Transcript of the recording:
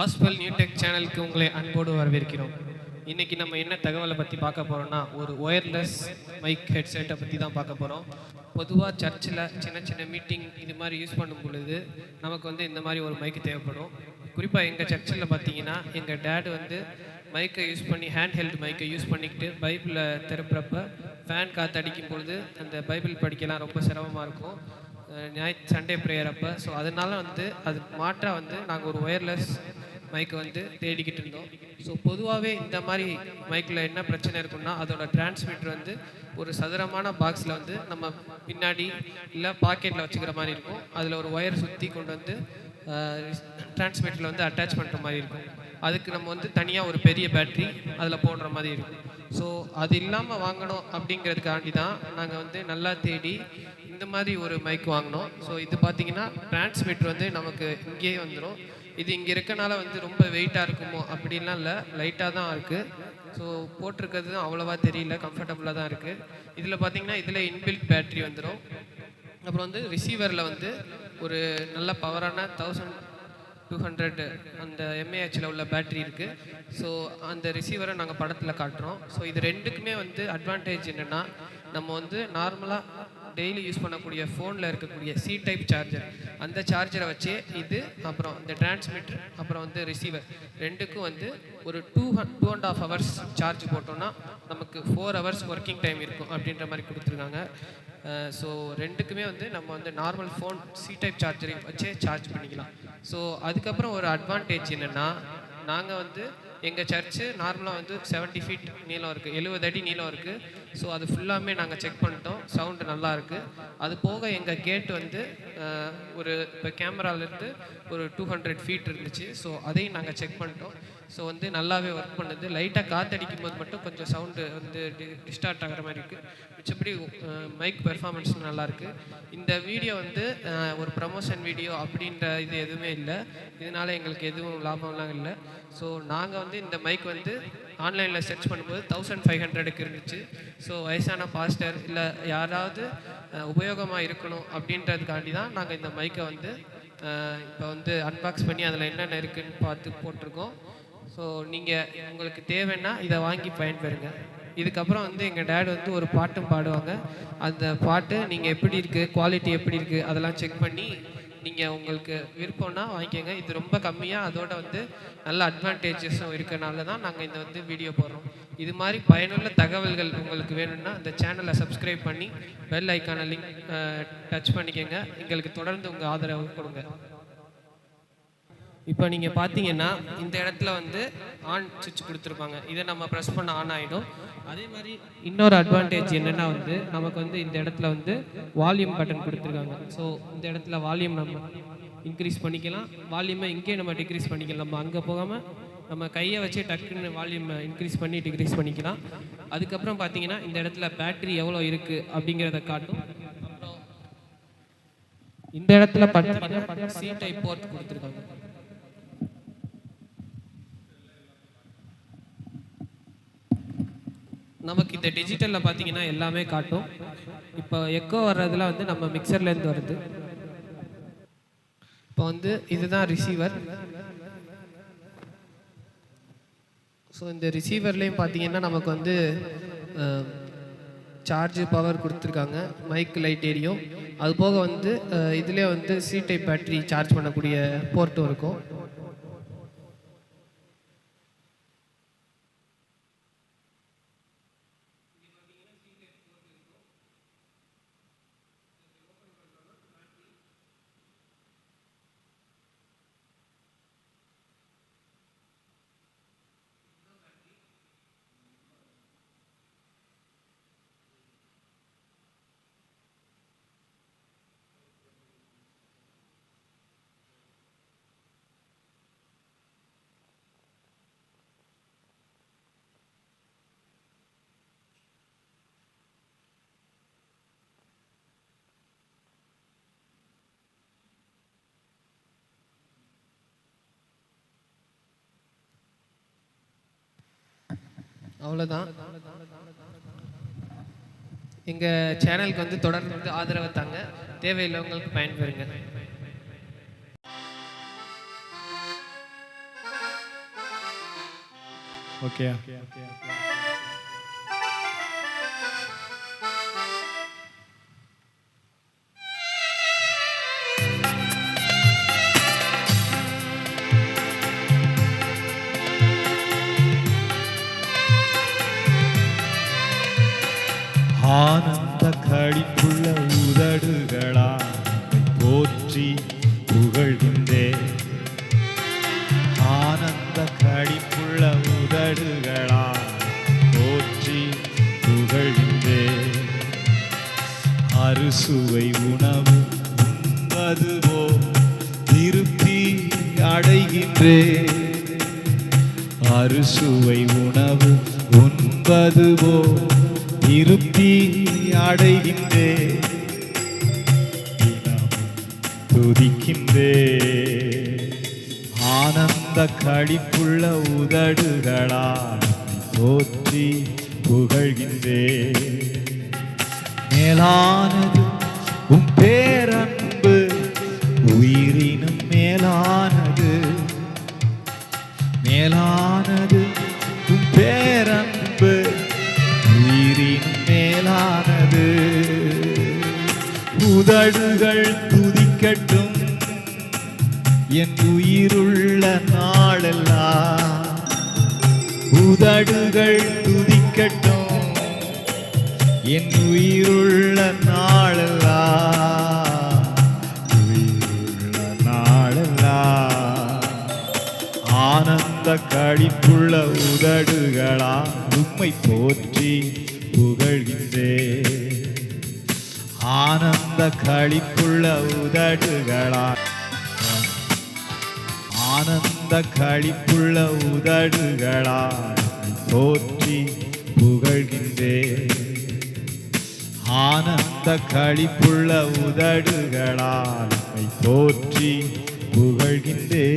Gospel new tech சேனலுக்கு உங்களை அன்போடு வரவேற்கிறோம். இன்றைக்கி நம்ம என்ன தகவலை பற்றி பார்க்க போகிறோம்னா, ஒரு ஒயர்லெஸ் மைக் ஹெட்செட்டை பற்றி தான் பார்க்க போகிறோம். பொதுவாக சர்ச்சில் சின்ன சின்ன மீட்டிங் இது மாதிரி யூஸ் பண்ணும் பொழுது நமக்கு இந்த மாதிரி ஒரு மைக்கு தேவைப்படும். குறிப்பாக எங்கள் சர்ச்சில் பார்த்தீங்கன்னா எங்கள் டேடு மைக்கை யூஸ் பண்ணி ஹேண்ட் மைக்கை யூஸ் பண்ணிக்கிட்டு பைபிளை திறப்புறப்ப ஃபேன் காற்று அடிக்கும் பொழுது அந்த பைபிள் படிக்கலாம் ரொம்ப சிரமமாக இருக்கும் சண்டே ப்ரேயர் அப்போ. ஸோ அதனால அதுக்கு மாற்றாக நாங்கள் ஒரு ஒயர்லெஸ் மைக்கை தேடிக்கிட்டு இருந்தோம். ஸோ பொதுவாகவே இந்த மாதிரி மைக்கில் என்ன பிரச்சனை இருக்குன்னா, அதோட டிரான்ஸ்மிட்டர் ஒரு சதுரமான பாக்ஸில் நம்ம பின்னாடி இல்லை பாக்கெட்டில் வச்சுக்கிற மாதிரி இருக்கும். அதில் ஒரு ஒயர் சுற்றி கொண்டு டிரான்ஸ்மிட்டரில் அட்டாச் பண்ணுற மாதிரி இருக்கும். அதுக்கு நம்ம தனியாக ஒரு பெரிய பேட்ரி அதில் போடுற மாதிரி இருக்கும். ஸோ அது இல்லாமல் வாங்கணும் அப்படிங்கிறதுக்காண்டி தான் நாங்கள் நல்லா தேடி இந்த மாதிரி ஒரு மைக் வாங்கினோம். ஸோ இது பார்த்திங்கன்னா டிரான்ஸ்மிட்டர் நமக்கு இங்கேயே வந்துடும். இது இங்கே இருக்கனால ரொம்ப வெயிட்டாக இருக்குமோ அப்படின்லாம் இல்லை, லைட்டாக தான் இருக்குது. ஸோ போட்டிருக்கிறது அவ்வளோவா தெரியல, கம்ஃபர்டபுளாக தான் இருக்குது. இதில் பார்த்திங்கன்னா இதில் இன்பில்ட் பேட்ரி வந்துடும். அப்புறம் ரிசீவரில் ஒரு நல்ல பவரான 1200 அந்த எம்ஏஹெச்சில் உள்ள பேட்ரி இருக்குது. ஸோ அந்த ரிசீவரை நாங்கள் படத்தில் காட்டுறோம். ஸோ இது ரெண்டுக்குமே அட்வான்டேஜ் என்னென்னா, நம்ம நார்மலாக டெய்லி யூஸ் பண்ணக்கூடிய ஃபோனில் இருக்கக்கூடிய சி டைப் சார்ஜர், அந்த சார்ஜரை வச்சே இது அப்புறம் இந்த டிரான்ஸ்மிட்டர் அப்புறம் ரிசீவர் ரெண்டுக்கும் ஒரு 2.5 ஹவர்ஸ் சார்ஜ் போட்டோம்னா நமக்கு 4 ஹவர்ஸ் ஒர்க்கிங் டைம் இருக்கும் அப்படின்ற மாதிரி கொடுத்துருக்காங்க. ஸோ ரெண்டுக்குமே நம்ம நார்மல் ஃபோன் சி டைப் சார்ஜரை வச்சே சார்ஜ் பண்ணிக்கலாம். ஸோ அதுக்கப்புறம் ஒரு அட்வான்டேஜ் என்னென்னா, நாங்கள் எங்கள் சர்ச்சு நார்மலாக 70 ஃபீட் நீளம் இருக்குது, 70 அடி நீளம் இருக்குது. ஸோ அது ஃபுல்லாமே நாங்கள் செக் பண்ணிட்டோம், சவுண்டு நல்லா இருக்குது. அது போக எங்கள் கேட் ஒரு இப்போ கேமராலேருந்து ஒரு 200 ஃபீட் இருந்துச்சு. ஸோ அதையும் நாங்கள் செக் பண்ணிட்டோம். ஸோ நல்லாவே ஒர்க் பண்ணுது. லைட்டாக காற்றடிக்கும் போது மட்டும் கொஞ்சம் சவுண்டு டிஸ்டார்ட் ஆகிற மாதிரி இருக்குது. மிச்சப்படி மைக் பெர்ஃபார்மன்ஸ் நல்லாயிருக்கு. இந்த வீடியோ ஒரு ப்ரமோஷன் வீடியோ அப்படின்ற இது எதுவுமே இல்லை, இதனால் எங்களுக்கு எதுவும் லாபம்லாம் இல்லை. ஸோ நாங்கள் இந்த மைக் ஆன்லைனில் சர்ச் பண்ணும்போது 1500க்கு இருந்துச்சு. ஸோ வயசான பாஸ்டர் இல்லை யாராவது உபயோகமாக இருக்கணும் அப்படின்றதுக்காண்டி தான் நாங்கள் இந்த மைக்கை இப்போ அன்பாக்ஸ் பண்ணி அதில் என்னென்ன இருக்குதுன்னு பார்த்து போட்டிருக்கோம். ஸோ நீங்கள் உங்களுக்கு தேவைன்னா இதை வாங்கி பயன்பெறுங்க. இதுக்கப்புறம் எங்கள் டேட் ஒரு பாட்டும் பாடுவாங்க. அந்த பாட்டு நீங்கள் எப்படி இருக்குது, குவாலிட்டி எப்படி இருக்குது அதெல்லாம் செக் பண்ணி நீங்கள் உங்களுக்கு விருப்பம்னா வாங்கிக்கோங்க. இது ரொம்ப கம்மியாக அதோட நல்ல அட்வான்டேஜஸும் இருக்கிறனால தான் நாங்கள் இந்த வீடியோ போடுறோம். இது மாதிரி பயனுள்ள தகவல்கள் உங்களுக்கு வேணும்னா இந்த சேனலை சப்ஸ்கிரைப் பண்ணி பெல் ஐக்கான லிங்க் டச் பண்ணிக்கோங்க. எங்களுக்கு தொடர்ந்து உங்கள் ஆதரவு கொடுங்க. இப்போ நீங்கள் பார்த்தீங்கன்னா இந்த இடத்துல ஆன் சுவிட்ச் கொடுத்துருப்பாங்க, இதை நம்ம ப்ரெஸ் பண்ண ஆன் ஆகிடும். அதே மாதிரி இன்னொரு அட்வான்டேஜ் என்னென்னா நமக்கு இந்த இடத்துல வால்யூம் பட்டன் கொடுத்துருக்காங்க. ஸோ இந்த இடத்துல வால்யூம் நம்ம இன்க்ரீஸ் பண்ணிக்கலாம், வால்யூமை இங்கேயே நம்ம டிக்ரீஸ் பண்ணிக்கலாம். நம்ம அங்கே போகாமல் நம்ம கையை வச்சு டக்குன்னு வால்யூமை இன்க்ரீஸ் பண்ணி டிக்ரீஸ் பண்ணிக்கலாம். அதுக்கப்புறம் பார்த்தீங்கன்னா இந்த இடத்துல பேட்ரி எவ்வளோ இருக்குது அப்படிங்கிறத காட்டும். அப்புறம் இந்த இடத்துல பார்த்தீங்கன்னா சி டைப் போர்ட் கொடுத்துருக்காங்க. நமக்கு இந்த டிஜிட்டலில் பார்த்தீங்கன்னா எல்லாமே காட்டும். இப்போ எக்கோ வர்றதுல நம்ம மிக்சர்லேருந்து வருது. இப்போ இதுதான் ரிசீவர். ஸோ இந்த ரிசீவர்லேயும் பார்த்தீங்கன்னா நமக்கு சார்ஜ் பவர் கொடுத்துருக்காங்க, மைக் லைட் ஏரியும். அது போக இதுலேயே சி டைப் பேட்டரி சார்ஜ் பண்ணக்கூடிய போர்ட்டும் இருக்கும். அவ்வளோதான். எங்கள் சேனலுக்கு தொடர்ந்து ஆதரவை தாங்க, தேவையில்லவங்களுக்கு பயன்பெறுங்க. ஓகேயா? ஆனந்த களிப்புள்ள உதடுகளா போற்றி புகழ்கின்றே. ஆனந்த களிப்புள்ள உதடுகளா போற்றி புகழ்கின்றே. அறுசுவை உணவு உண்பதுவோ திருப்தி அடைகின்றே. அறுசுவை உணவு உண்பதுவோ திருப்தி அடைகின்றே. துதிக்கின்றே. ஆனந்த களிப்புள்ள உதடுகளால் போற்றி புகழ்கின்றே. மேலானது உம் பேரன்பு உயிரினும் மேலானது. மேலானது உம் பேரன்பு உயிரினும் மேலானது. உதடுகள் துதிக்கட்டும் என் உயிருள்ள நாளெல்லாம். உதடுகள் துதிக்கட்டும் என் உயிருள்ள நாளெல்லாம். உயிருள்ள நாளெல்லாம். ஆனந்த களிப்புள்ள உதடுகளா உம்மை போற்றி புகழ்கின்றே. ஆனந்த களிப்புள்ள உதடுகளா. ஆனந்த களிப்புள்ள உதடுகளா போற்றி புகழ்கின்றே. ஆனந்த களிப்புள்ள உதடுகளால் போற்றி புகழ்கின்றே.